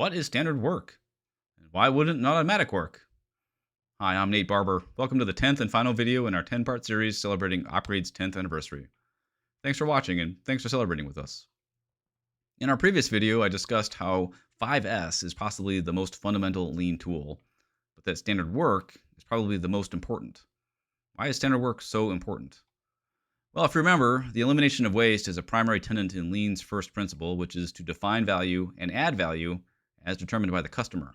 What is standard work? And why wouldn't automatic work? Hi, I'm Nate Barber. Welcome to the 10th and final video in our 10-part series celebrating Opgrade's 10th anniversary. Thanks for watching and thanks for celebrating with us. In our previous video, I discussed how 5S is possibly the most fundamental lean tool, but that standard work is probably the most important. Why is standard work so important? Well, if you remember, the elimination of waste is a primary tenet in Lean's first principle, which is to define value and add value as determined by the customer.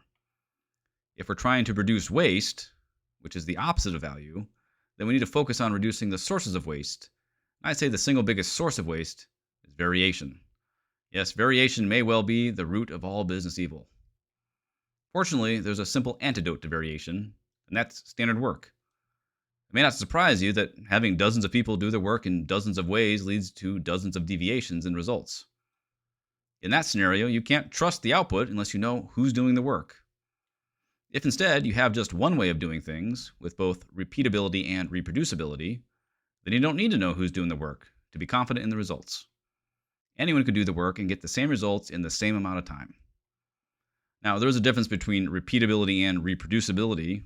If we're trying to reduce waste, which is the opposite of value, then we need to focus on reducing the sources of waste. And I'd say the single biggest source of waste is variation. Yes, variation may well be the root of all business evil. Fortunately, there's a simple antidote to variation, and that's standard work. It may not surprise you that having dozens of people do their work in dozens of ways leads to dozens of deviations in results. In that scenario, you can't trust the output unless you know who's doing the work. If instead you have just one way of doing things, with both repeatability and reproducibility, then you don't need to know who's doing the work to be confident in the results. Anyone could do the work and get the same results in the same amount of time. Now, there's a difference between repeatability and reproducibility.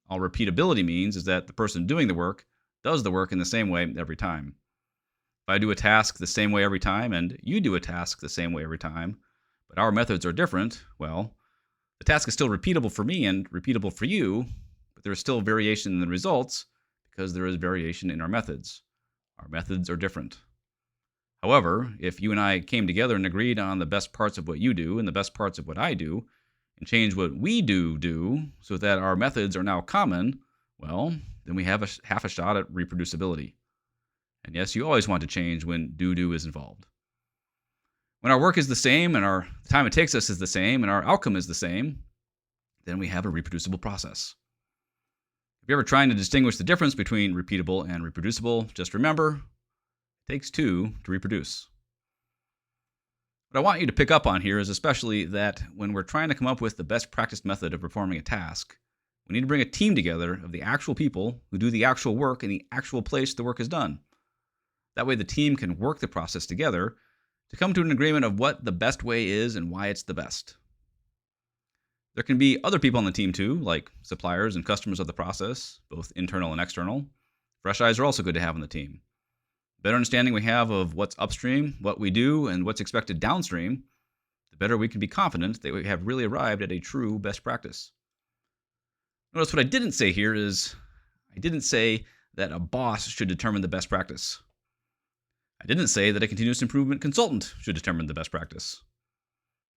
All repeatability means is that the person doing the work does the work in the same way every time. If I do a task the same way every time and you do a task the same way every time, but our methods are different, well, the task is still repeatable for me and repeatable for you, but there is still variation in the results because there is variation in our methods. Our methods are different. However, if you and I came together and agreed on the best parts of what you do and the best parts of what I do, and change what we do so that our methods are now common, well, then we have half a shot at reproducibility. And yes, you always want to change when do is involved. When our work is the same and the time it takes us is the same and our outcome is the same, then we have a reproducible process. If you're ever trying to distinguish the difference between repeatable and reproducible, just remember, it takes two to reproduce. What I want you to pick up on here is especially that when we're trying to come up with the best practice method of performing a task, we need to bring a team together of the actual people who do the actual work in the actual place the work is done. That way the team can work the process together to come to an agreement of what the best way is and why it's the best. There can be other people on the team too, like suppliers and customers of the process, both internal and external. Fresh eyes are also good to have on the team. Better understanding we have of what's upstream, what we do, and what's expected downstream, the better we can be confident that we have really arrived at a true best practice. Notice what I didn't say here is, I didn't say that a boss should determine the best practice. I didn't say that a continuous improvement consultant should determine the best practice.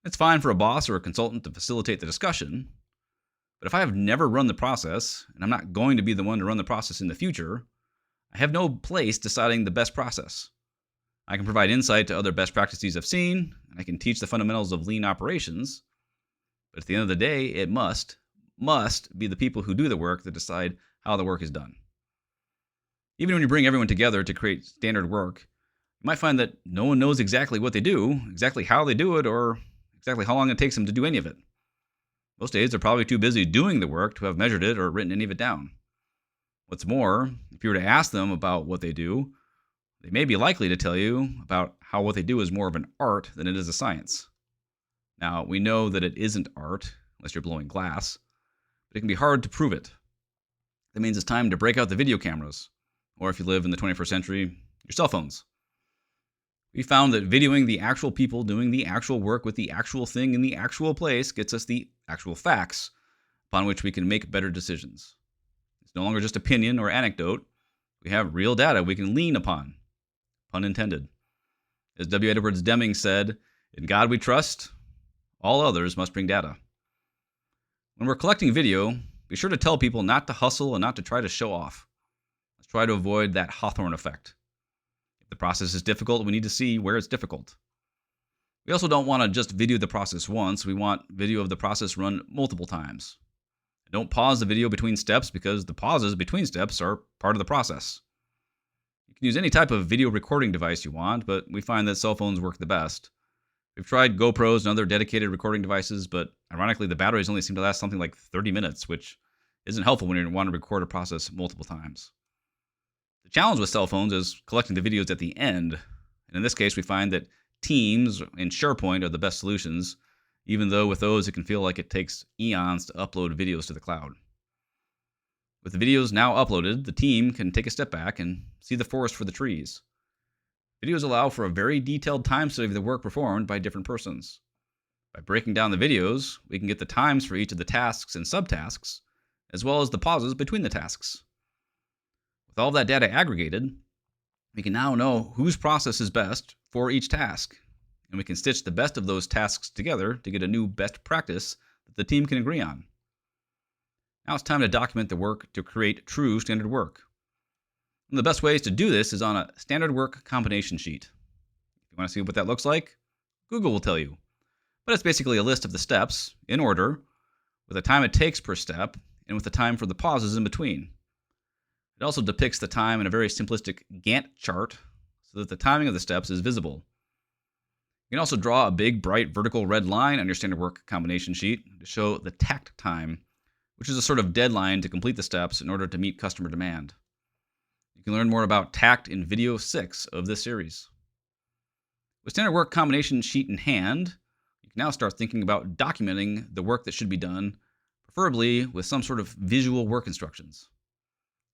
It's fine for a boss or a consultant to facilitate the discussion, but if I have never run the process, and I'm not going to be the one to run the process in the future, I have no place deciding the best process. I can provide insight to other best practices I've seen, and I can teach the fundamentals of lean operations, but at the end of the day, it must be the people who do the work that decide how the work is done. Even when you bring everyone together to create standard work, you might find that no one knows exactly what they do, exactly how they do it, or exactly how long it takes them to do any of it. Most days, they're probably too busy doing the work to have measured it or written any of it down. What's more, if you were to ask them about what they do, they may be likely to tell you about how what they do is more of an art than it is a science. Now, we know that it isn't art, unless you're blowing glass, but it can be hard to prove it. That means it's time to break out the video cameras, or if you live in the 21st century, your cell phones. We found that videoing the actual people doing the actual work with the actual thing in the actual place gets us the actual facts upon which we can make better decisions. It's no longer just opinion or anecdote. We have real data we can lean upon. Pun intended. As W. Edwards Deming said, "In God we trust, all others must bring data." When we're collecting video, be sure to tell people not to hustle and not to try to show off. Let's try to avoid that Hawthorne effect. If the process is difficult, we need to see where it's difficult. We also don't want to just video the process once. We want video of the process run multiple times. Don't pause the video between steps because the pauses between steps are part of the process. You can use any type of video recording device you want, but we find that cell phones work the best. We've tried GoPros and other dedicated recording devices, but ironically the batteries only seem to last something like 30 minutes, which isn't helpful when you want to record a process multiple times. The challenge with cell phones is collecting the videos at the end, and in this case we find that Teams and SharePoint are the best solutions, even though with those it can feel like it takes eons to upload videos to the cloud. With the videos now uploaded, the team can take a step back and see the forest for the trees. Videos allow for a very detailed time study of the work performed by different persons. By breaking down the videos, we can get the times for each of the tasks and subtasks, as well as the pauses between the tasks. With all of that data aggregated, we can now know whose process is best for each task, and we can stitch the best of those tasks together to get a new best practice that the team can agree on. Now it's time to document the work to create true standard work. One of the best ways to do this is on a standard work combination sheet. If you want to see what that looks like, Google will tell you. But it's basically a list of the steps, in order, with the time it takes per step, and with the time for the pauses in between. It also depicts the time in a very simplistic Gantt chart, so that the timing of the steps is visible. You can also draw a big, bright, vertical red line on your standard work combination sheet to show the takt time, which is a sort of deadline to complete the steps in order to meet customer demand. You can learn more about takt in video 6 of this series. With standard work combination sheet in hand, you can now start thinking about documenting the work that should be done, preferably with some sort of visual work instructions.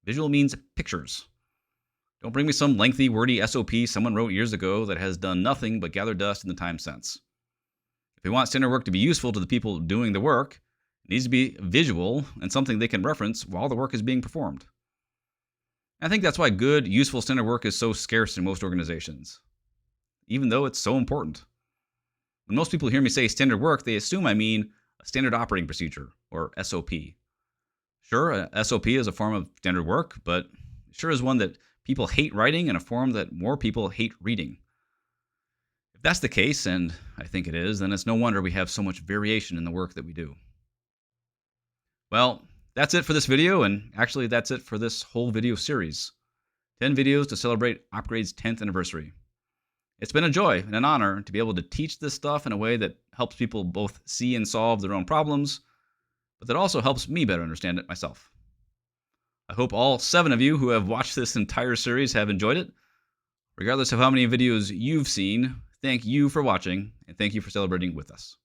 Visual means pictures. Don't bring me some lengthy, wordy SOP someone wrote years ago that has done nothing but gather dust in the time since. If we want standard work to be useful to the people doing the work, it needs to be visual and something they can reference while the work is being performed. I think that's why good, useful standard work is so scarce in most organizations, even though it's so important. When most people hear me say standard work, they assume I mean a standard operating procedure, or SOP. Sure, a SOP is a form of standard work, but it sure is one that people hate writing and a form that more people hate reading. If that's the case, and I think it is, then it's no wonder we have so much variation in the work that we do. Well, that's it for this video, and actually that's it for this whole video series. 10 videos to celebrate Opgrade's 10th anniversary. It's been a joy and an honor to be able to teach this stuff in a way that helps people both see and solve their own problems, but that also helps me better understand it myself. I hope all 7 of you who have watched this entire series have enjoyed it. Regardless of how many videos you've seen, thank you for watching, and thank you for celebrating with us.